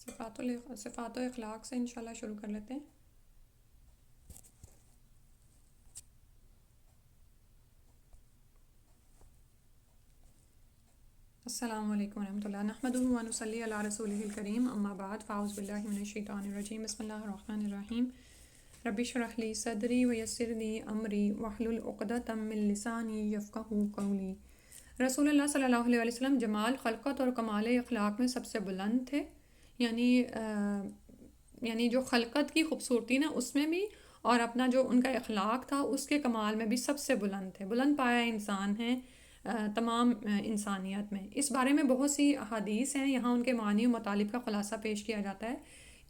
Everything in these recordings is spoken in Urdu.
صفات و اخلاق سے انشاءاللہ شروع کر لیتے ہیں۔ السلام علیکم ورحمۃ اللہ، نحمدہ و نصلی علی رسولہ الکریم، اما بعد، فاعوذ باللہ من الشیطان الرجیم، بسم اللہ الرحمن الرحیم۔ رب اشرح لی صدری ویسر لی امری واحلل عقدۃ من لسانی یفقہوا قولی۔ رسول اللہ صلی اللہ علیہ وسلم جمال خلقت اور کمال اخلاق میں سب سے بلند تھے، یعنی جو خلقت کی خوبصورتی نا اس میں بھی، اور اپنا جو ان کا اخلاق تھا اس کے کمال میں بھی سب سے بلند تھے، بلند پایا انسان ہیں تمام انسانیت میں۔ اس بارے میں بہت سی احادیث ہیں، یہاں ان کے معنی و مطالب کا خلاصہ پیش کیا جاتا ہے۔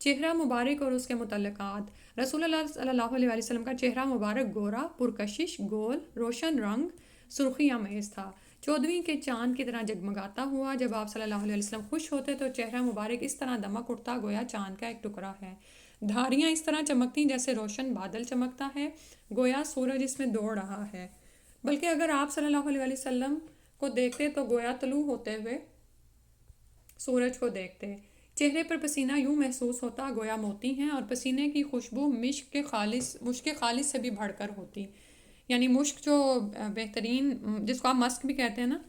چہرہ مبارک اور اس کے متعلقات۔ رسول اللہ صلی اللہ علیہ وسلم کا چہرہ مبارک گورا، پرکشش، گول، روشن رنگ، سرخی آمیز تھا، 14ویں کے چاند کی طرح جگمگاتا ہوا۔ جب آپ صلی اللہ علیہ وسلم خوش ہوتے تو چہرہ مبارک اس طرح دمک اٹھتا گویا چاند کا ایک ٹکڑا ہے، دھاریاں اس طرح چمکتی جیسے روشن بادل چمکتا ہے، گویا سورج اس میں دوڑ رہا ہے۔ بلکہ اگر آپ صلی اللہ علیہ وسلم کو دیکھتے تو گویا طلوع ہوتے ہوئے سورج کو دیکھتے۔ چہرے پر پسینہ یوں محسوس ہوتا گویا موتی ہیں، اور پسینے کی خوشبو مشک کے خالص سے بھی بڑھ کر ہوتی، یعنی مشک جو بہترین، جس کو آپ مسک بھی کہتے ہیں نا،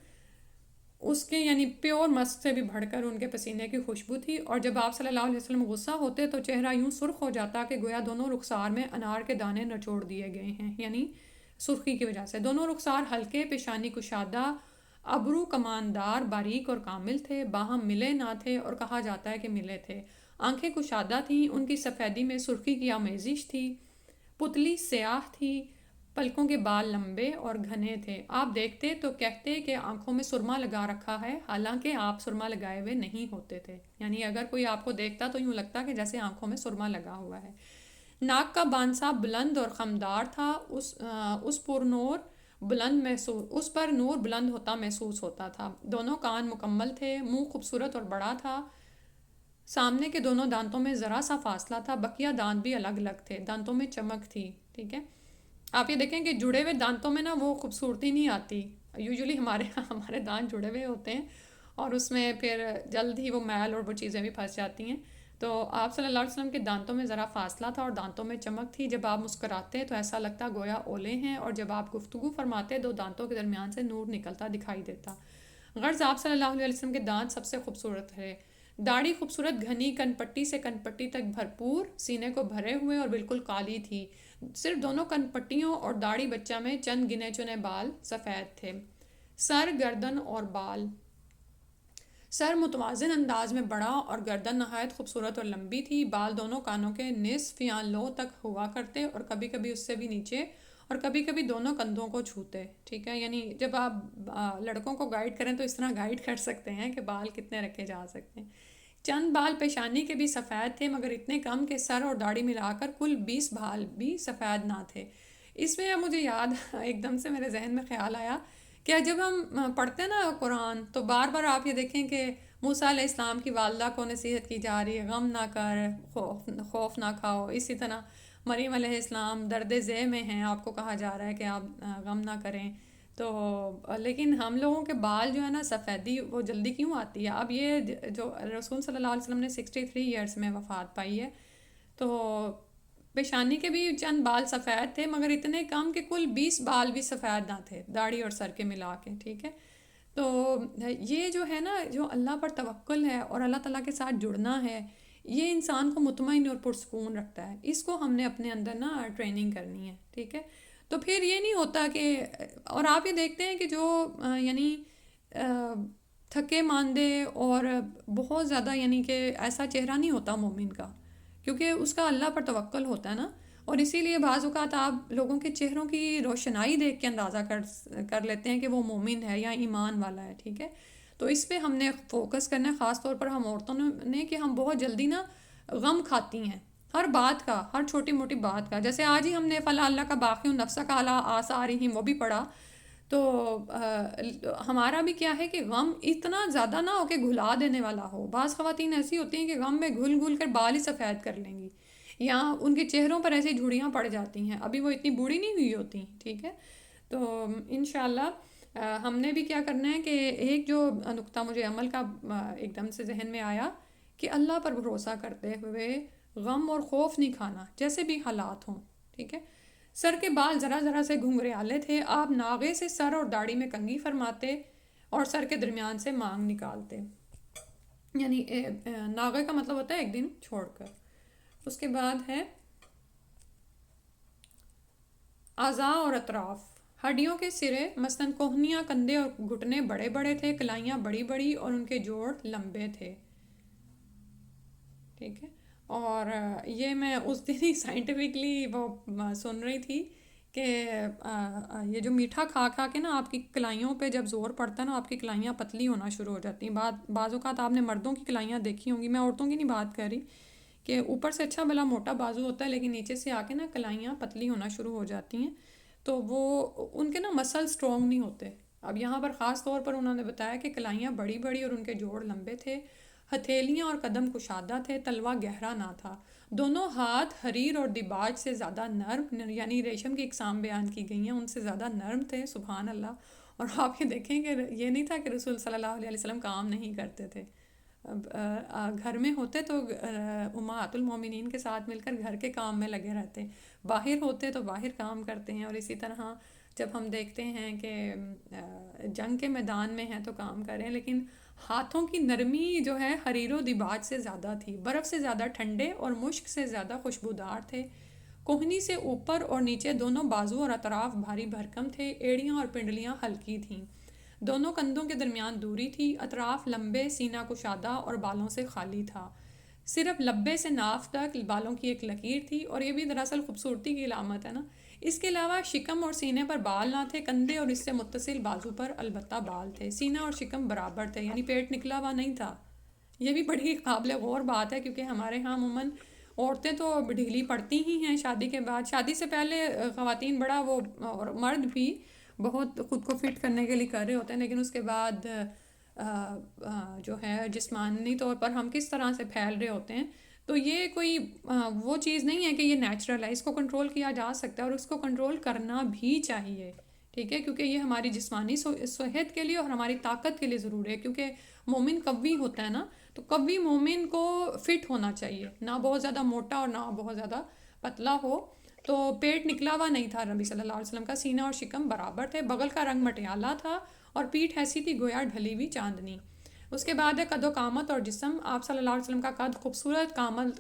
اس کے یعنی پیور مسک سے بھی بڑھ کر ان کے پسینے کی خوشبو تھی۔ اور جب آپ صلی اللہ علیہ وسلم غصہ ہوتے تو چہرہ یوں سرخ ہو جاتا کہ گویا دونوں رخسار میں انار کے دانے نچوڑ دیے گئے ہیں، یعنی سرخی کی وجہ سے۔ دونوں رخسار ہلکے، پیشانی کشادہ، ابرو کماندار، باریک اور کامل تھے، باہم ملے نہ تھے اور کہا جاتا ہے کہ ملے تھے۔ آنکھیں کشادہ تھیں، ان کی سفیدی میں سرخی کی آمیزش تھی، پتلی سیاہ تھی، پلکوں کے بال لمبے اور گھنے تھے۔ آپ دیکھتے تو کہتے کہ آنکھوں میں سرما لگا رکھا ہے، حالانکہ آپ سرما لگائے ہوئے نہیں ہوتے تھے، یعنی اگر کوئی آپ کو دیکھتا تو یوں لگتا کہ جیسے آنکھوں میں سرما لگا ہوا ہے۔ ناک کا بانسا بلند اور خمدار تھا، اس پر نور بلند ہوتا محسوس ہوتا تھا۔ دونوں کان مکمل تھے، منہ خوبصورت اور بڑا تھا، سامنے کے دونوں دانتوں میں ذرا سا فاصلہ تھا، بقیہ دانت بھی الگ الگ تھے، دانتوں میں چمک تھی۔ ٹھیک ہے، آپ یہ دیکھیں کہ جڑے ہوئے دانتوں میں نا وہ خوبصورتی نہیں آتی، یوزلی ہمارے دانت جڑے ہوئے ہوتے ہیں اور اس میں پھر جلد ہی وہ میل اور وہ چیزیں بھی پھنس جاتی ہیں۔ تو آپ صلی اللہ علیہ وسلم کے دانتوں میں ذرا فاصلہ تھا اور دانتوں میں چمک تھی۔ جب آپ مسکراتے تو ایسا لگتا گویا اولے ہیں، اور جب آپ گفتگو فرماتے تو دانتوں کے درمیان سے نور نکلتا دکھائی دیتا۔ غرض آپ صلی اللہ علیہ وسلم کے دانت سب سے خوبصورت تھے۔ داڑھی خوبصورت گھنی، کن پٹی سے کن پٹی تک بھرپور، سینے کو بھرے ہوئے اور بالکل کالی تھی۔ صرف دونوں کن پٹیوں اور داڑھی بچہ میں چند گنے چنے بال سفید تھے۔ سر، گردن اور بال۔ سر متوازن انداز میں بڑا اور گردن نہایت خوبصورت اور لمبی تھی۔ بال دونوں کانوں کے نصف یا لو تک ہوا کرتے اور کبھی کبھی اس سے بھی نیچے، اور کبھی کبھی دونوں کندھوں کو چھوتے۔ ٹھیک ہے، یعنی جب آپ لڑکوں کو گائیڈ کریں تو اس طرح گائیڈ کر سکتے ہیں کہ بال کتنے رکھے جا سکتے ہیں۔ چند بال پیشانی کے بھی سفید تھے، مگر اتنے کم کہ سر اور داڑھی ملا کر کل 20 بال بھی سفید نہ تھے۔ اس میں مجھے یاد ایک دم سے میرے ذہن میں خیال آیا کہ جب ہم پڑھتے ہیں نا قرآن تو بار بار آپ یہ دیکھیں کہ موسیٰ علیہ السلام کی والدہ کو نصیحت کی جا رہی ہے، غم نہ کر، خوف نہ کھاؤ۔ اسی طرح مریم علیہ السلام درد ذہ میں ہیں، آپ کو کہا جا رہا ہے کہ آپ غم نہ کریں۔ تو لیکن ہم لوگوں کے بال جو ہے نا سفیدی وہ جلدی کیوں آتی ہے؟ اب یہ جو رسول صلی اللہ علیہ وسلم نے 63 ایئرس میں وفات پائی ہے، تو پیشانی کے بھی چند بال سفید تھے مگر اتنے کم کہ کل 20 بال بھی سفید نہ تھے، داڑھی اور سر کے ملا کے۔ ٹھیک ہے، تو یہ جو ہے نا، جو اللہ پر توکل ہے اور اللہ تعالیٰ کے ساتھ جڑنا ہے، یہ انسان کو مطمئن اور پرسکون رکھتا ہے۔ اس کو ہم نے اپنے اندر نا ٹریننگ کرنی ہے۔ ٹھیک ہے، تو پھر یہ نہیں ہوتا کہ، اور آپ یہ دیکھتے ہیں کہ جو یعنی تھکے ماندے اور بہت زیادہ، یعنی کہ ایسا چہرہ نہیں ہوتا مومن کا، کیونکہ اس کا اللہ پر توکل ہوتا ہے نا۔ اور اسی لیے بعض اوقات آپ لوگوں کے چہروں کی روشنائی دیکھ کے اندازہ کر لیتے ہیں کہ وہ مومن ہے یا ایمان والا ہے۔ ٹھیک ہے، تو اس پہ ہم نے فوکس کرنا ہے، خاص طور پر ہم عورتوں نے، کہ ہم بہت جلدی نا غم کھاتی ہیں ہر بات کا، ہر چھوٹی موٹی بات کا۔ جیسے آج ہی ہم نے فلا اللہ کا باقی نفسک علی آثارہم وہ بھی پڑھا، تو ہمارا بھی کیا ہے کہ غم اتنا زیادہ نہ ہو کہ گھلا دینے والا ہو۔ بعض خواتین ایسی ہوتی ہیں کہ غم میں گھل گھل کر بال ہی سفید کر لیں گی، یا ان کے چہروں پر ایسی جھڑیاں پڑ جاتی ہیں، ابھی وہ اتنی بوڑھی نہیں ہوئی ہوتی۔ ٹھیک ہے، تو انشاءاللہ ہم نے بھی کیا کرنا ہے کہ ایک جو نقطہ مجھے عمل کا ایک دم سے ذہن میں آیا کہ اللہ پر بھروسہ کرتے ہوئے غم اور خوف نہیں کھانا جیسے بھی حالات ہوں، ٹھیک ہے۔ سر کے بال ذرا ذرا سے گھنگریالے تھے، آپ ناغے سے سر اور داڑھی میں کنگھی فرماتے اور سر کے درمیان سے مانگ نکالتے، یعنی ناغے کا مطلب ہوتا ہے ایک دن چھوڑ کر۔ اس کے بعد ہے اعضاء اور اطراف۔ ہڈیوں کے سرے مثلاً کوہنیاں، کندھے اور گھٹنے بڑے بڑے تھے، کلائیاں بڑی بڑی اور ان کے جوڑ لمبے تھے، ٹھیک ہے۔ اور یہ میں اس دن ہی سائنٹیفکلی وہ سن رہی تھی کہ یہ جو میٹھا کھا کھا کے نا آپ کی کلائیوں پہ جب زور پڑتا ہے نا، آپ کی کلائیاں پتلی ہونا شروع ہو جاتی ہیں۔ بعض اوقات آپ نے مردوں کی کلائیاں دیکھی ہوں گی، میں عورتوں کی نہیں بات کر رہی، کہ اوپر سے اچھا بھلا موٹا بازو ہوتا ہے لیکن نیچے سے آ کے نا کلائیاں پتلی ہونا شروع ہو جاتی ہیں، تو وہ ان کے نا مسل سٹرونگ نہیں ہوتے۔ اب یہاں پر خاص طور پر انہوں نے بتایا کہ کلائیاں بڑی بڑی اور ان کے جوڑ لمبے تھے، ہتھیلیاں اور قدم کشادہ تھے، تلوا گہرا نہ تھا، دونوں ہاتھ حریر اور دیباج سے زیادہ نرم، یعنی ریشم کی اقسام بیان کی گئی ہیں، ان سے زیادہ نرم تھے، سبحان اللہ۔ اور آپ یہ دیکھیں کہ یہ نہیں تھا کہ رسول صلی اللہ علیہ وسلم کام نہیں کرتے تھے، گھر میں ہوتے تو امہات المومنین کے ساتھ مل کر گھر کے کام میں لگے رہتے، باہر ہوتے تو باہر کام کرتے ہیں، اور اسی طرح جب ہم دیکھتے ہیں کہ جنگ کے میدان میں ہیں تو کام کر رہے ہیں، لیکن ہاتھوں کی نرمی جو ہے حریر و دیباج سے زیادہ تھی، برف سے زیادہ ٹھنڈے اور مشک سے زیادہ خوشبودار تھے، کوہنی سے اوپر اور نیچے دونوں بازو اور اطراف بھاری بھرکم تھے، ایڑیاں اور پنڈلیاں ہلکی تھیں، دونوں کندھوں کے درمیان دوری تھی، اطراف لمبے، سینہ کشادہ اور بالوں سے خالی تھا، صرف لبے سے ناف تک بالوں کی ایک لکیر تھی، اور یہ بھی دراصل خوبصورتی کی علامت ہے نا۔ اس کے علاوہ شکم اور سینے پر بال نہ تھے، کندھے اور اس سے متصل بازو پر البتہ بال تھے، سینہ اور شکم برابر تھے، یعنی پیٹ نکلا ہوا نہیں تھا۔ یہ بھی بڑی قابل غور بات ہے، کیونکہ ہمارے ہاں عموماً عورتیں تو ڈھیلی پڑتی ہی ہیں شادی کے بعد، شادی سے پہلے خواتین بڑا وہ، اور مرد بھی بہت خود کو فٹ کرنے کے لیے کر رہے ہوتے ہیں، لیکن اس کے بعد جو ہے جسمانی طور پر ہم کس طرح سے پھیل رہے ہوتے ہیں، تو یہ کوئی وہ چیز نہیں ہے کہ یہ نیچرل ہے، اس کو کنٹرول کیا جا سکتا ہے اور اس کو کنٹرول کرنا بھی چاہیے، ٹھیک ہے، کیونکہ یہ ہماری جسمانی صحت کے لیے اور ہماری طاقت کے لیے ضروری ہے، کیونکہ مومن قوی ہوتا ہے نا، تو قوی مومن کو فٹ ہونا چاہیے، نہ بہت زیادہ موٹا اور نہ بہت زیادہ پتلا ہو۔ تو پیٹ نکلا ہوا نہیں تھا نبی صلی اللہ علیہ وسلم کا، سینہ اور شکم برابر تھے، بغل کا رنگ مٹیالہ تھا اور پیٹھ ایسی تھی گویا ڈھلی ہوئی چاندنی۔ اس کے بعد ہے قد و قامت اور جسم۔ آپ صلی اللہ علیہ وسلم کا قد خوبصورت،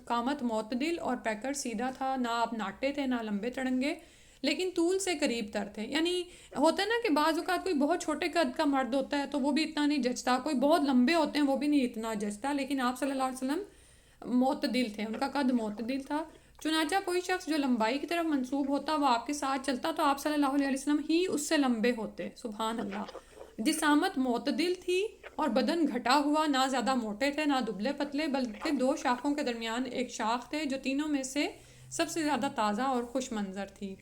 قامت معتدل اور پیکر سیدھا تھا، نہ آپ ناٹے تھے نہ لمبے تڑنگے، لیکن طول سے قریب تر تھے، یعنی ہوتا ہے نا کہ بعض اوقات کوئی بہت چھوٹے قد کا مرد ہوتا ہے تو وہ بھی اتنا نہیں جچتا، کوئی بہت لمبے ہوتے ہیں وہ بھی نہیں اتنا جچتا، لیکن آپ صلی اللہ علیہ وسلم معتدل تھے، ان کا قد معتدل تھا۔ چنانچہ کوئی شخص جو لمبائی کی طرف منسوب ہوتا وہ آپ کے ساتھ چلتا تو آپ صلی اللہ علیہ وسلم ہی اس سے لمبے ہوتے، سبحان اللہ۔ جسامت معتدل تھی اور بدن گھٹا ہوا، نہ زیادہ موٹے تھے نہ دبلے پتلے، بلکہ دو شاخوں کے درمیان ایک شاخ تھے جو تینوں میں سے سب سے زیادہ تازہ اور خوش منظر تھی۔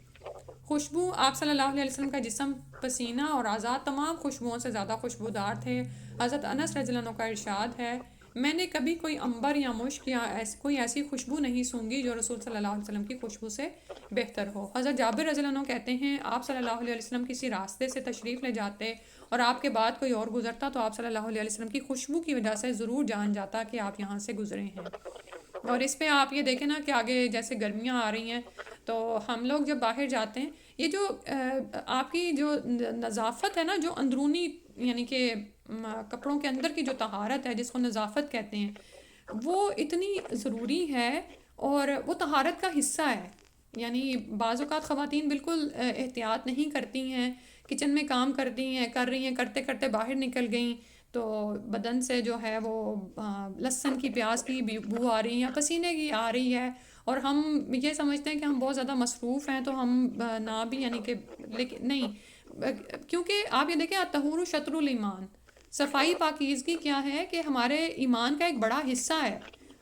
خوشبو، آپ صلی اللہ علیہ وسلم کا جسم، پسینہ اور اعضاء تمام خوشبوؤں سے زیادہ خوشبودار تھے۔ حضرت انس رضی اللہ عنہ کا ارشاد ہے، میں نے کبھی کوئی عنبر یا مشک یا کوئی ایسی خوشبو نہیں سونگھی جو رسول صلی اللہ علیہ وسلم کی خوشبو سے بہتر ہو۔ حضرت جابر رضی اللہ عنہ کہتے ہیں، آپ صلی اللہ علیہ وسلم کسی راستے سے تشریف لے جاتے اور آپ کے بعد کوئی اور گزرتا تو آپ صلی اللہ علیہ وسلم کی خوشبو کی وجہ سے ضرور جان جاتا کہ آپ یہاں سے گزرے ہیں۔ اور اس پہ آپ یہ دیکھیں نا کہ آگے جیسے گرمیاں آ رہی ہیں تو ہم لوگ جب باہر جاتے ہیں، یہ جو آپ کی جو نظافت ہے نا، جو اندرونی یعنی کہ کپڑوں کے اندر کی جو طہارت ہے جس کو نظافت کہتے ہیں، وہ اتنی ضروری ہے اور وہ طہارت کا حصہ ہے۔ یعنی بعض اوقات خواتین بالکل احتیاط نہیں کرتی ہیں، کچن میں کام کرتی ہیں، کر رہی ہیں، کرتے کرتے باہر نکل گئیں تو بدن سے جو ہے وہ لہسن کی، پیاز کی بو آ رہی ہے یا پسینے کی آ رہی ہے، اور ہم یہ سمجھتے ہیں کہ ہم بہت زیادہ مصروف ہیں تو ہم نہ بھی یعنی کہ، لیکن نہیں، کیونکہ آپ یہ دیکھیں الطہور شطر الایمان، صفائی پاکیزگی کیا ہے کہ ہمارے ایمان کا ایک بڑا حصہ ہے۔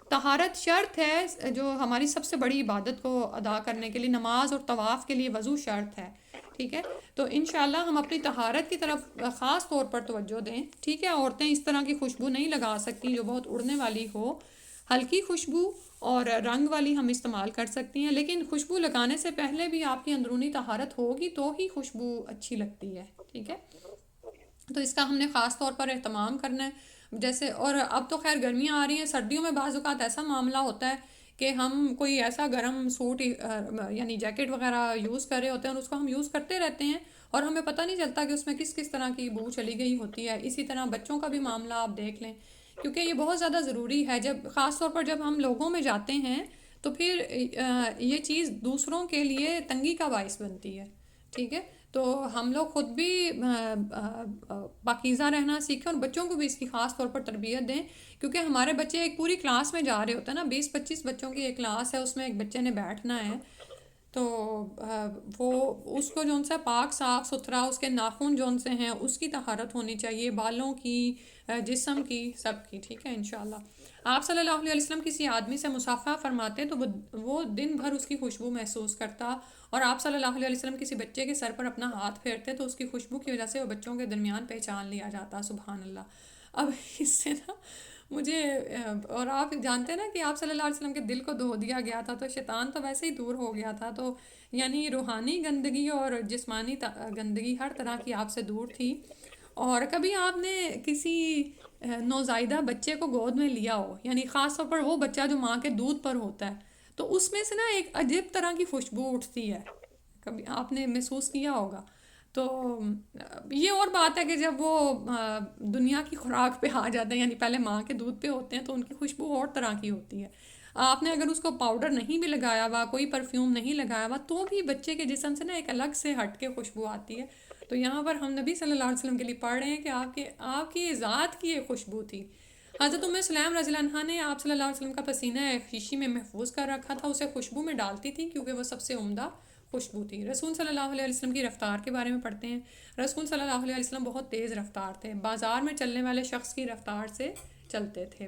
طہارت شرط ہے جو ہماری سب سے بڑی عبادت کو ادا کرنے کے لیے، نماز اور طواف کے لیے وضو شرط ہے، ٹھیک ہے۔ تو انشاءاللہ ہم اپنی طہارت کی طرف خاص طور پر توجہ دیں، ٹھیک ہے۔ عورتیں اس طرح کی خوشبو نہیں لگا سکتی جو بہت اڑنے والی ہو، ہلکی خوشبو اور رنگ والی ہم استعمال کر سکتی ہیں، لیکن خوشبو لگانے سے پہلے بھی آپ کی اندرونی طہارت ہوگی تو ہی خوشبو اچھی لگتی ہے، ٹھیک ہے۔ تو اس کا ہم نے خاص طور پر اہتمام کرنا ہے۔ جیسے اور اب تو خیر گرمیاں آ رہی ہیں، سردیوں میں بعض اوقات ایسا معاملہ ہوتا ہے کہ ہم کوئی ایسا گرم سوٹ یعنی جیکٹ وغیرہ یوز کر رہے ہوتے ہیں اور اس کو ہم یوز کرتے رہتے ہیں اور ہمیں پتہ نہیں چلتا کہ اس میں کس کس طرح کی بو چلی گئی ہوتی ہے. اسی طرح بچوں کا بھی معاملہ آپ دیکھ لیں، کیونکہ یہ بہت زیادہ ضروری ہے. جب خاص طور پر جب ہم لوگوں میں جاتے ہیں تو پھر یہ چیز دوسروں کے لیے تنگی کا باعث بنتی ہے. ٹھیک ہے، تو ہم لوگ خود بھی پاکیزہ رہنا سیکھیں اور بچوں کو بھی اس کی خاص طور پر تربیت دیں، کیونکہ ہمارے بچے ایک پوری کلاس میں جا رہے ہوتے ہیں نا، 20-25 بچوں کی ایک کلاس ہے، اس میں ایک بچے نے بیٹھنا ہے. تو وہ اس کو جون سا پاک صاف ستھرا، اس کے ناخن جون سے ہیں اس کی طہارت ہونی چاہیے، بالوں کی، جسم کی، سب کی. ٹھیک ہے انشاءاللہ. آپ صلی اللہ علیہ وسلم کسی آدمی سے مصافحہ فرماتے تو وہ دن بھر اس کی خوشبو محسوس کرتا، اور آپ صلی اللہ علیہ وسلم کسی بچے کے سر پر اپنا ہاتھ پھیرتے تو اس کی خوشبو کی وجہ سے وہ بچوں کے درمیان پہچان لیا جاتا. سبحان اللہ. اب اس سے نا مجھے اور آپ جانتے ہیں نا کہ آپ صلی اللہ علیہ وسلم کے دل کو دھو دیا گیا تھا تو شیطان تو ویسے ہی دور ہو گیا تھا. تو یعنی روحانی گندگی اور جسمانی گندگی ہر طرح کی آپ سے دور تھی. اور کبھی آپ نے کسی نوزائیدہ بچے کو گود میں لیا ہو، یعنی خاص طور پر وہ بچہ جو ماں کے دودھ پر ہوتا ہے، تو اس میں سے نا ایک عجیب طرح کی خوشبو اٹھتی ہے، کبھی آپ نے محسوس کیا ہوگا. تو یہ اور بات ہے کہ جب وہ دنیا کی خوراک پہ آ جاتے ہیں، یعنی پہلے ماں کے دودھ پہ ہوتے ہیں، تو ان کی خوشبو اور طرح کی ہوتی ہے. آپ نے اگر اس کو پاؤڈر نہیں بھی لگایا ہوا، کوئی پرفیوم نہیں لگایا ہوا، تو بھی بچے کے جسم سے نا ایک الگ سے ہٹ کے خوشبو آتی ہے. تو یہاں پر ہم نبی صلی اللہ علیہ وسلم کے لیے پڑھ رہے ہیں کہ آپ کی ذات کی ایک خوشبو تھی. حضرت سلیم رضی اللہ عنہا نے آپ صلی اللہ علیہ وسلم کا پسینہ ایک شیشی میں محفوظ کر رکھا تھا، اسے خوشبو میں ڈالتی تھی کیونکہ وہ سب سے عمدہ خوشبو تھی. رسول صلی اللہ علیہ وسلم کی رفتار کے بارے میں پڑھتے ہیں. رسول صلی اللہ علیہ وسلم بہت تیز رفتار تھے، بازار میں چلنے والے شخص کی رفتار سے چلتے تھے.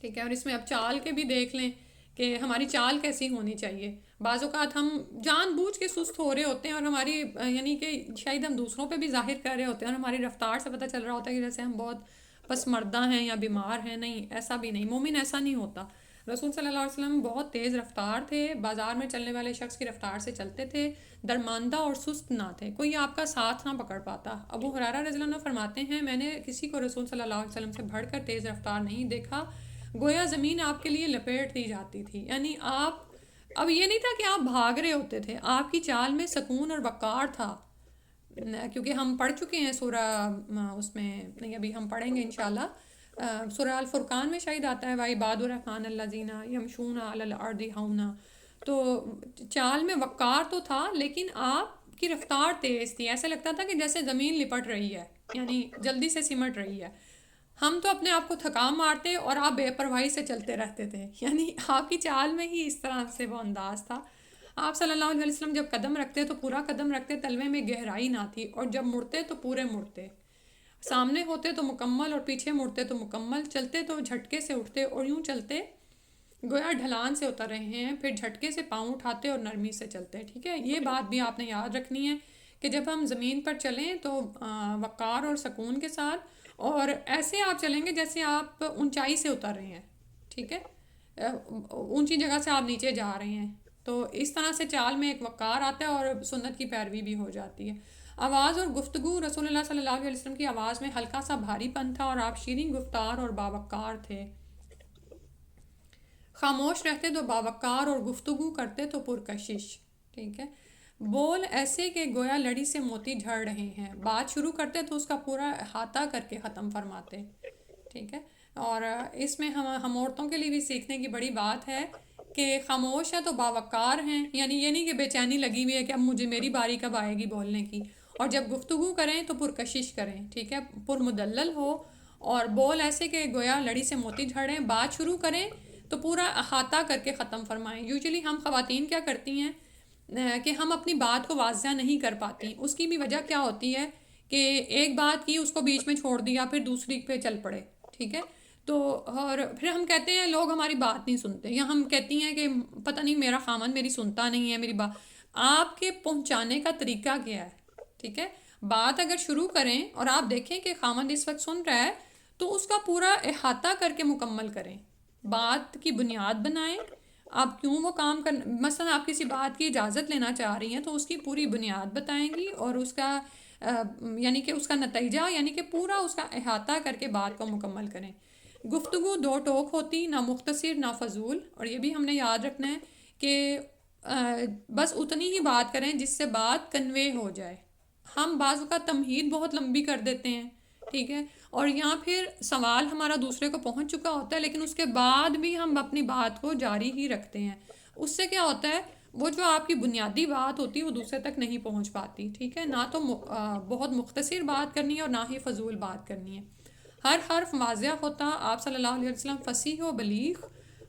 ٹھیک ہے، اور اس میں اب چال کے بھی دیکھ لیں کہ ہماری چال کیسی ہونی چاہیے. بعض اوقات ہم جان بوجھ کے سست ہو رہے ہوتے ہیں اور ہماری یعنی کہ شاید ہم دوسروں پہ بھی ظاہر کر رہے ہوتے ہیں اور ہماری رفتار سے پتہ چل رہا ہوتا ہے کہ جیسے ہم بہت پسمردہ ہیں یا بیمار ہیں. نہیں، ایسا بھی نہیں، مومن ایسا نہیں ہوتا. رسول صلی اللہ علیہ وسلم بہت تیز رفتار تھے، بازار میں چلنے والے شخص کی رفتار سے چلتے تھے، درماندہ اور سست نہ تھے، کوئی آپ کا ساتھ نہ پکڑ پاتا. ابو ہریرہ رضی اللہ عنہ فرماتے ہیں میں نے کسی کو رسول صلی اللہ علیہ وسلم سے بڑھ کر تیز رفتار نہیں دیکھا، گویا زمین آپ کے لیے لپیٹ دی جاتی تھی. یعنی آپ اب یہ نہیں تھا کہ آپ بھاگ رہے ہوتے تھے، آپ کی چال میں سکون اور وقار تھا. کیونکہ ہم پڑھ چکے ہیں سورہ اس میں نہیں، ابھی ہم پڑھیں گے انشاءاللہ. سورہ الفرقان میں شاید آتا ہے وَعِبَادُ الرَّحْمَنِ الَّذِينَ يَمْشُونَ عَلَى الْأَرْضِ هَوْنًا. تو چال میں وقار تو تھا لیکن آپ کی رفتار تیز تھی، ایسے لگتا تھا کہ جیسے زمین لپٹ رہی ہے، یعنی جلدی سے سمٹ رہی ہے. ہم تو اپنے آپ کو تھکا مارتے اور آپ بے پرواہی سے چلتے رہتے تھے، یعنی آپ کی چال میں ہی اس طرح سے وہ انداز تھا. آپ صلی اللہ علیہ وسلم جب قدم رکھتے تو پورا قدم رکھتے، تلوے میں گہرائی نہ تھی، اور جب مڑتے تو پورے مڑتے، سامنے ہوتے تو مکمل اور پیچھے مڑتے تو مکمل، چلتے تو جھٹکے سے اٹھتے اور یوں چلتے گویا ڈھلان سے اتر رہے ہیں، پھر جھٹکے سے پاؤں اٹھاتے اور نرمی سے چلتے. ٹھیک ہے، یہ بات بھی آپ نے یاد رکھنی ہے کہ جب ہم زمین پر چلیں تو وقار اور سکون کے ساتھ، اور ایسے آپ چلیں گے جیسے آپ اونچائی سے اتر رہے ہیں. ٹھیک ہے، اونچی جگہ سے آپ نیچے جا رہے ہیں، تو اس طرح سے چال میں ایک وقار آتا ہے اور سنت کی پیروی بھی ہو جاتی ہے. آواز اور گفتگو، رسول اللہ صلی اللہ علیہ وسلم کی آواز میں ہلکا سا بھاری پن تھا اور آپ شیریں گفتار اور باوقار تھے. خاموش رہتے تو باوقار اور گفتگو کرتے تو پرکشش. ٹھیک ہے، بول ایسے کہ گویا لڑی سے موتی جھڑ رہے ہیں، بات شروع کرتے تو اس کا پورا احاطہ کر کے ختم فرماتے. ٹھیک ہے، اور اس میں ہم عورتوں کے لیے بھی سیکھنے کی بڑی بات ہے کہ خاموش ہے تو باوقار ہیں، یعنی یہ نہیں کہ بے چینی لگی ہوئی ہے کہ اب مجھے میری باری کب آئے گی بولنے کی. اور جب گفتگو کریں تو پرکشش کریں. ٹھیک ہے، پرمدلل ہو اور بول ایسے کہ گویا لڑی سے موتی جھڑیں، بات شروع کریں تو پورا احاطہ کر کے ختم فرمائیں. یوزلی ہم خواتین کیا کرتی ہیں کہ ہم اپنی بات کو واضح نہیں کر پاتی. اس کی بھی وجہ کیا ہوتی ہے کہ ایک بات کی، اس کو بیچ میں چھوڑ دیا، پھر دوسری پہ چل پڑے. ٹھیک ہے، تو اور پھر ہم کہتے ہیں لوگ ہماری بات نہیں سنتے، یا ہم کہتی ہیں کہ پتہ نہیں میرا خامن میری سنتا نہیں ہے میری بات. آپ کے پہنچانے کا طریقہ کیا ہے؟ ٹھیک ہے، بات اگر شروع کریں اور آپ دیکھیں کہ خامن اس وقت سن رہا ہے تو اس کا پورا احاطہ کر کے مکمل کریں، بات کی بنیاد بنائیں. آپ کیوں وہ کام مثلا آپ کسی بات کی اجازت لینا چاہ رہی ہیں تو اس کی پوری بنیاد بتائیں گی اور اس کا یعنی کہ اس کا نتیجہ، یعنی کہ پورا اس کا احاطہ کر کے بات کو مکمل کریں۔ گفتگو دو ٹوک ہوتی، نہ مختصر نہ فضول، اور یہ بھی ہم نے یاد رکھنا ہے کہ بس اتنی ہی بات کریں جس سے بات کنوے ہو جائے۔ ہم بعض اوقات تمہید بہت لمبی کر دیتے ہیں، ٹھیک ہے، اور یہاں پھر سوال ہمارا دوسرے کو پہنچ چکا ہوتا ہے لیکن اس کے بعد بھی ہم اپنی بات کو جاری ہی رکھتے ہیں۔ اس سے کیا ہوتا ہے، وہ جو آپ کی بنیادی بات ہوتی ہے وہ دوسرے تک نہیں پہنچ پاتی، ٹھیک ہے، نہ تو بہت مختصر بات کرنی ہے اور نہ ہی فضول بات کرنی ہے۔ ہر حرف واضح ہوتا، آپ صلی اللہ علیہ وسلم فصیح و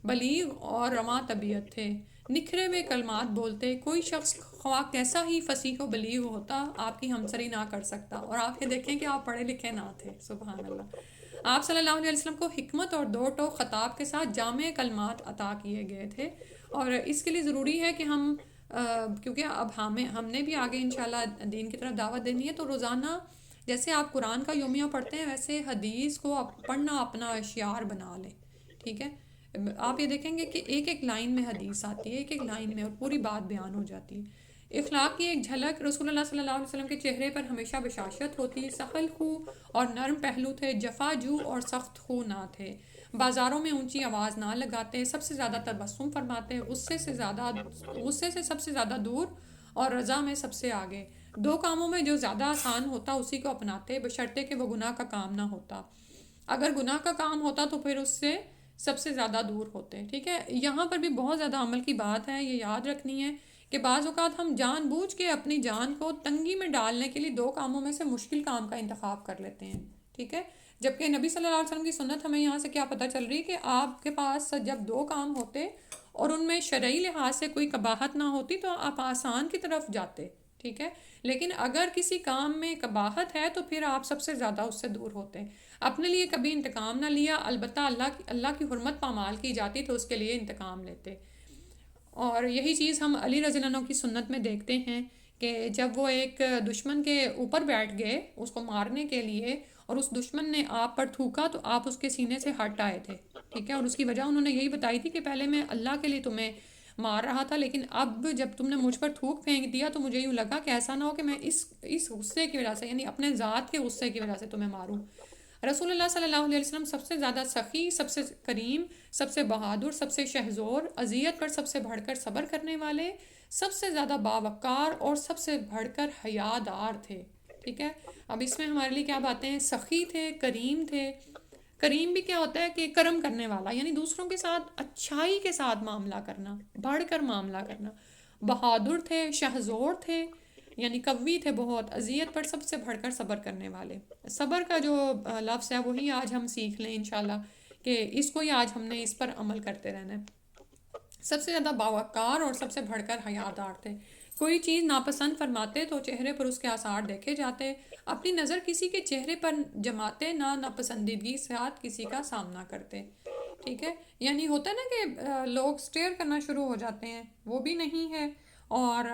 بلیغ اور رواں طبیعت تھے، نکھرے ہوئے کلمات بولتے، کوئی شخص خواہ کیسا ہی فصیح و بلیغ ہوتا آپ کی ہمسری نہ کر سکتا، اور آپ یہ دیکھیں کہ آپ پڑھے لکھے نہ تھے، سبحان اللہ۔ آپ صلی اللہ علیہ وسلم کو حکمت اور دو ٹوک خطاب کے ساتھ جامع کلمات عطا کیے گئے تھے، اور اس کے لیے ضروری ہے کہ ہم کیونکہ اب ہم نے بھی آگے انشاءاللہ دین کی طرف دعوت دینی ہے، تو روزانہ جیسے آپ قرآن کا یومیہ پڑھتے ہیں ویسے حدیث کو پڑھنا اپنا شعار بنا لیں، ٹھیک ہے۔ آپ یہ دیکھیں گے کہ ایک ایک لائن میں حدیث آتی ہے، ایک ایک لائن میں، اور پوری بات بیان ہو جاتی ہے۔ اخلاق کی ایک جھلک، رسول اللہ صلی اللہ علیہ وسلم کے چہرے پر ہمیشہ بشاشت ہوتی، سخل خو اور نرم پہلو تھے، جفا جو اور سخت خو نہ تھے، بازاروں میں اونچی آواز نہ لگاتے، سب سے زیادہ تبسم فرماتے، غصے سے سب سے زیادہ دور اور رضا میں سب سے آگے، دو کاموں میں جو زیادہ آسان ہوتا اسی کو اپناتے، بشرطے کہ وہ گناہ کا کام نہ ہوتا، اگر گناہ کا کام ہوتا تو پھر اس سے سب سے زیادہ دور ہوتے، ٹھیک ہے۔ یہاں پر بھی بہت زیادہ عمل کی بات ہے، یہ یاد رکھنی ہے کہ بعض اوقات ہم جان بوجھ کے اپنی جان کو تنگی میں ڈالنے کے لیے دو کاموں میں سے مشکل کام کا انتخاب کر لیتے ہیں، ٹھیک ہے، جبکہ نبی صلی اللہ علیہ وسلم کی سنت ہمیں یہاں سے کیا پتہ چل رہی ہے کہ آپ کے پاس جب دو کام ہوتے اور ان میں شرعی لحاظ سے کوئی قباحت نہ ہوتی تو آپ آسان کی طرف جاتے، ٹھیک ہے، لیکن اگر کسی کام میں قباحت ہے تو پھر آپ سب سے زیادہ اس سے دور ہوتے ہیں۔ اپنے لیے کبھی انتقام نہ لیا، البتہ اللہ کی حرمت پامال کی جاتی تو اس کے لیے انتقام لیتے، اور یہی چیز ہم علی رضی اللہ عنہ کی سنت میں دیکھتے ہیں کہ جب وہ ایک دشمن کے اوپر بیٹھ گئے اس کو مارنے کے لیے اور اس دشمن نے آپ پر تھوکا تو آپ اس کے سینے سے ہٹ آئے تھے، ٹھیک ہے، اور اس کی وجہ انہوں نے یہی بتائی تھی کہ پہلے میں اللہ کے لیے تمہیں مار رہا تھا لیکن اب جب تم نے مجھ پر تھوک پھینک دیا تو مجھے یوں لگا کہ ایسا نہ ہو کہ میں اس غصے کی وجہ سے، یعنی اپنے ذات کے غصے کی وجہ سے تمہیں ماروں۔ رسول اللہ صلی اللہ علیہ وسلم سب سے زیادہ سخی، سب سے کریم، سب سے بہادر، سب سے شہزور، اذیت پر سب سے بڑھ کر صبر کرنے والے، سب سے زیادہ باوقار اور سب سے بڑھ کر حیادار تھے، ٹھیک ہے۔ اب اس میں ہمارے لیے کیا باتیں ہیں، سخی تھے، کریم تھے۔ کریم بھی کیا ہوتا ہے کہ کرم کرنے والا، یعنی دوسروں کے ساتھ اچھائی کے ساتھ معاملہ کرنا، بڑھ کر معاملہ کرنا۔ بہادر تھے، شہزور تھے، یعنی قوی تھے بہت، اذیت پر سب سے بڑھ کر صبر کرنے والے۔ صبر کا جو لفظ ہے وہی آج ہم سیکھ لیں انشاءاللہ کہ اس کو ہی آج ہم نے اس پر عمل کرتے رہنا ہے۔ سب سے زیادہ باوقار اور سب سے بڑھ کر حیادار تھے، کوئی چیز ناپسند فرماتے تو چہرے پر اس کے آثار دیکھے جاتے، اپنی نظر کسی کے چہرے پر جماتے، نہ ناپسندیدگی کے ساتھ کسی کا سامنا کرتے، ٹھیک ہے، یعنی ہوتا ہے نا کہ لوگ سٹیئر کرنا شروع ہو جاتے ہیں، وہ بھی نہیں ہے، اور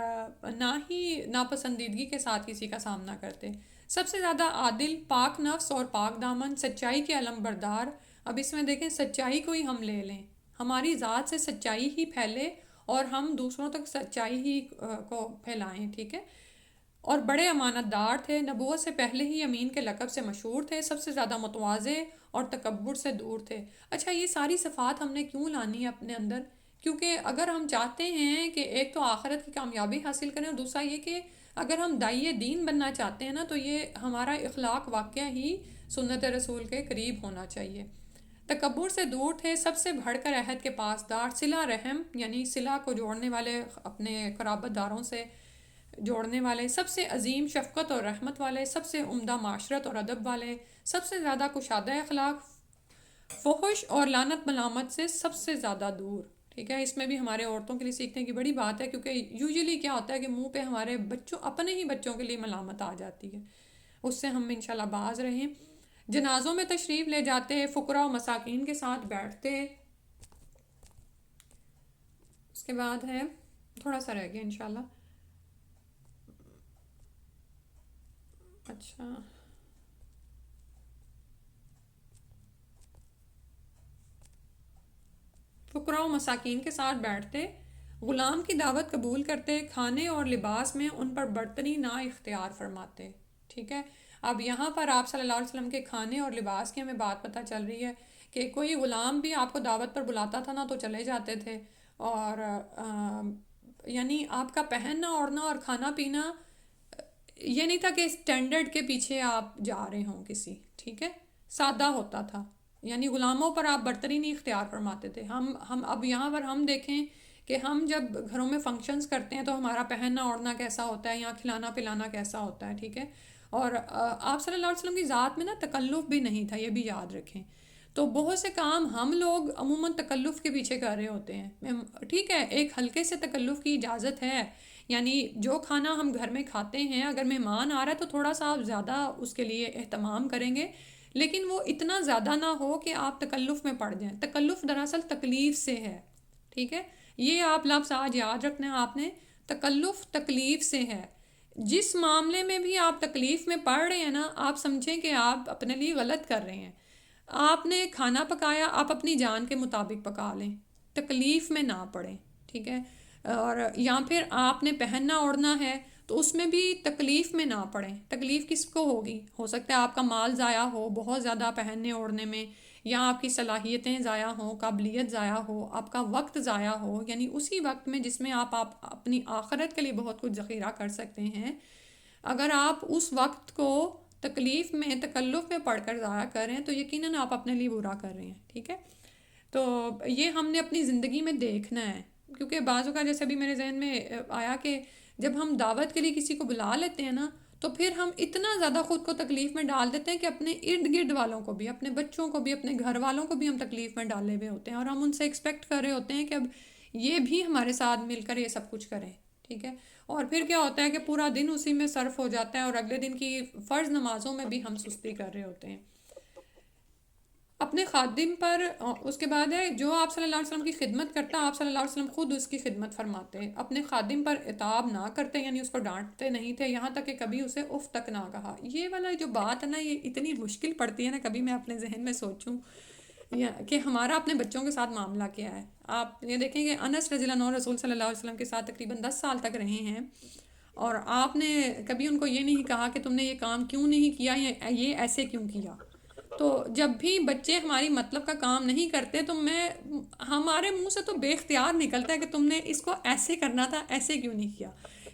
نہ ہی ناپسندیدگی کے ساتھ کسی کا سامنا کرتے، سب سے زیادہ عادل، پاک نفس اور پاک دامن، سچائی کے علم بردار۔ اب اس میں دیکھیں سچائی کو ہی ہم لے لیں، ہماری ذات سے سچائی ہی پھیلے اور ہم دوسروں تک سچائی ہی کو پھیلائیں، ٹھیک ہے، اور بڑے امانت دار تھے، نبوت سے پہلے ہی امین کے لقب سے مشہور تھے، سب سے زیادہ متواضع اور تکبر سے دور تھے۔ اچھا، یہ ساری صفات ہم نے کیوں لانی ہے اپنے اندر؟ کیونکہ اگر ہم چاہتے ہیں کہ ایک تو آخرت کی کامیابی حاصل کریں اور دوسرا یہ کہ اگر ہم داعیے دین بننا چاہتے ہیں نا تو یہ ہمارا اخلاق واقعہ ہی سنت رسول کے قریب ہونا چاہیے۔ تکبر سے دور تھے، سب سے بڑھ کر عہد کے پاسدار، صلہ رحم یعنی صلہ کو جوڑنے والے، اپنے قرابت داروں سے جوڑنے والے، سب سے عظیم شفقت اور رحمت والے، سب سے عمدہ معاشرت اور ادب والے، سب سے زیادہ کشادہ اخلاق، فحش اور لعنت ملامت سے سب سے زیادہ دور، ٹھیک ہے۔ اس میں بھی ہمارے عورتوں کے لیے سیکھنے کی بڑی بات ہے کیونکہ یوزلی کیا ہوتا ہے کہ منہ پہ ہمارے بچوں، اپنے ہی بچوں کے لیے ملامت آ جاتی ہے، اس سے ہم انشاءاللہ باز رہیں۔ جنازوں میں تشریف لے جاتے، فقراء و مساکین کے ساتھ بیٹھتے۔ اس کے بعد ہے، تھوڑا سا رہ گیا انشاءاللہ، اچھا، فقراء و مساکین کے ساتھ بیٹھتے، غلام کی دعوت قبول کرتے، کھانے اور لباس میں ان پر برتری نہ اختیار فرماتے، ٹھیک ہے. اب یہاں پر آپ صلی اللہ علیہ وسلم کے کھانے اور لباس کی ہمیں بات پتہ چل رہی ہے کہ کوئی غلام بھی آپ کو دعوت پر بلاتا تھا نا تو چلے جاتے تھے. اور یعنی آپ کا پہننا اوڑھنا اور کھانا پینا یہ نہیں تھا کہ اسٹینڈرڈ کے پیچھے آپ جا رہے ہوں کسی. ٹھیک ہے. سادہ ہوتا تھا. یعنی غلاموں پر آپ برتری نہیں اختیار فرماتے تھے. ہم اب یہاں پر ہم دیکھیں کہ ہم جب گھروں میں فنکشنز کرتے ہیں تو ہمارا پہننا اوڑھنا کیسا ہوتا ہے, یہاں کھلانا پلانا کیسا ہوتا ہے. ٹھیک ہے. اور آپ صلی اللہ علیہ وسلم کی ذات میں نا تکلف بھی نہیں تھا, یہ بھی یاد رکھیں. تو بہت سے کام ہم لوگ عموماً تکلف کے پیچھے کر رہے ہوتے ہیں. ٹھیک ہے, ایک ہلکے سے تکلف کی اجازت ہے. یعنی جو کھانا ہم گھر میں کھاتے ہیں, اگر مہمان آ رہا ہے تو تھوڑا سا آپ زیادہ اس کے لیے اہتمام کریں گے, لیکن وہ اتنا زیادہ نہ ہو کہ آپ تکلف میں پڑ جائیں. تکلف دراصل تکلیف سے ہے. ٹھیک ہے. یہ آپ لفظ آج یاد رکھنا ہے آپ نے, تکلف تکلیف سے ہے. جس معاملے میں بھی آپ تکلیف میں پڑ رہے ہیں نا, آپ سمجھیں کہ آپ اپنے لیے غلط کر رہے ہیں. آپ نے کھانا پکایا, آپ اپنی جان کے مطابق پکا لیں, تکلیف میں نہ پڑیں. ٹھیک ہے. اور یا پھر آپ نے پہننا اوڑھنا ہے تو اس میں بھی تکلیف میں نہ پڑیں. تکلیف کس کو ہوگی؟ ہو سکتا ہے آپ کا مال ضائع ہو بہت زیادہ پہننے اوڑھنے میں, یا آپ کی صلاحیتیں ضائع ہوں, قابلیت ضائع ہو, آپ کا وقت ضائع ہو. یعنی اسی وقت میں جس میں آپ اپنی آخرت کے لیے بہت کچھ ذخیرہ کر سکتے ہیں, اگر آپ اس وقت کو تکلیف میں تکلف میں پڑھ کر ضائع کر رہے ہیں تو یقیناً آپ اپنے لیے برا کر رہے ہیں. ٹھیک ہے. تو یہ ہم نے اپنی زندگی میں دیکھنا ہے, کیونکہ بعضوں کا جیسے بھی میرے ذہن میں آیا کہ جب ہم دعوت کے لیے کسی کو بلا لیتے ہیں نا تو پھر ہم اتنا زیادہ خود کو تکلیف میں ڈال دیتے ہیں کہ اپنے ارد گرد والوں کو بھی, اپنے بچوں کو بھی, اپنے گھر والوں کو بھی ہم تکلیف میں ڈالے ہوئے ہوتے ہیں, اور ہم ان سے ایکسپیکٹ کر رہے ہوتے ہیں کہ اب یہ بھی ہمارے ساتھ مل کر یہ سب کچھ کریں. ٹھیک ہے. اور پھر کیا ہوتا ہے کہ پورا دن اسی میں صرف ہو جاتا ہے, اور اگلے دن کی فرض نمازوں میں بھی ہم سستی کر رہے ہوتے ہیں. اپنے خادم پر اس کے بعد ہے جو آپ صلی اللہ علیہ وسلم کی خدمت کرتا, آپ صلی اللہ علیہ وسلم خود اس کی خدمت فرماتے. اپنے خادم پر عتاب نہ کرتے, یعنی اس کو ڈانٹتے نہیں تھے, یہاں تک کہ کبھی اسے اف تک نہ کہا. یہ والا جو بات ہے نا, یہ اتنی مشکل پڑتی ہے نا, کبھی میں اپنے ذہن میں سوچوں کہ ہمارا اپنے بچوں کے ساتھ معاملہ کیا ہے. آپ یہ دیکھیں کہ انس رضی اللہ عنہ رسول صلی اللہ علیہ وسلم کے ساتھ تقریباً 10 سال تک رہے ہیں, اور آپ نے کبھی ان کو یہ نہیں کہا کہ تم نے یہ کام کیوں نہیں کیا, یہ ایسے کیوں کیا. تو جب بھی بچے ہماری مطلب کا کام نہیں کرتے تو ہمارے منہ سے تو بے اختیار نکلتا ہے کہ تم نے اس کو ایسے کرنا تھا, ایسے کیوں نہیں کیا.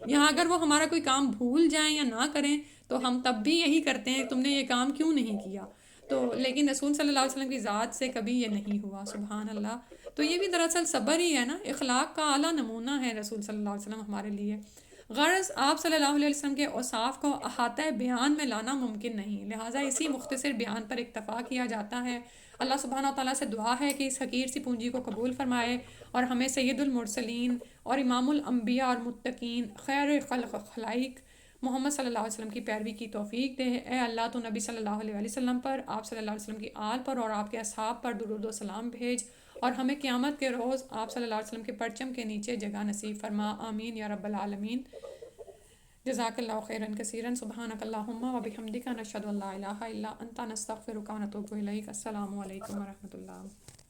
یہاں اگر وہ ہمارا کوئی کام بھول جائیں یا نہ کریں تو ہم تب بھی یہی کرتے ہیں, تم نے یہ کام کیوں نہیں کیا. تو لیکن رسول صلی اللہ علیہ وسلم کی ذات سے کبھی یہ نہیں ہوا, سبحان اللہ. تو یہ بھی دراصل صبر ہی ہے نا, اخلاق کا اعلیٰ نمونہ ہے رسول صلی اللہ علیہ وسلم ہمارے لیے. غرض آپ صلی اللہ علیہ وسلم کے اوصاف کو احاطہ بیان میں لانا ممکن نہیں, لہٰذا اسی مختصر بیان پر اکتفا کیا جاتا ہے. اللہ سبحانہ و تعالیٰ سے دعا ہے کہ اس حقیر سی پونجی کو قبول فرمائے اور ہمیں سید المرسلین اور امام الانبیاء اور متقین خیر خلق خلائق محمد صلی اللہ علیہ وسلم کی پیروی کی توفیق دے. اے اللہ تو نبی صلی اللہ علیہ وسلم پر, آپ صلی اللہ علیہ وسلم کی آل پر اور آپ کے اصحاب پر درود و سلام بھیج, اور ہمیں قیامت کے روز آپ صلی اللہ علیہ وسلم کے پرچم کے نیچے جگہ نصیب فرما. آمین یا رب العالمین. جزاک اللہ خیرا کثیرا. سبحانک اللہم و بحمدک نشہد ان لا الہ الا انت نستغفرک و نتوب الیک. السلام علیکم و رحمۃ اللہ.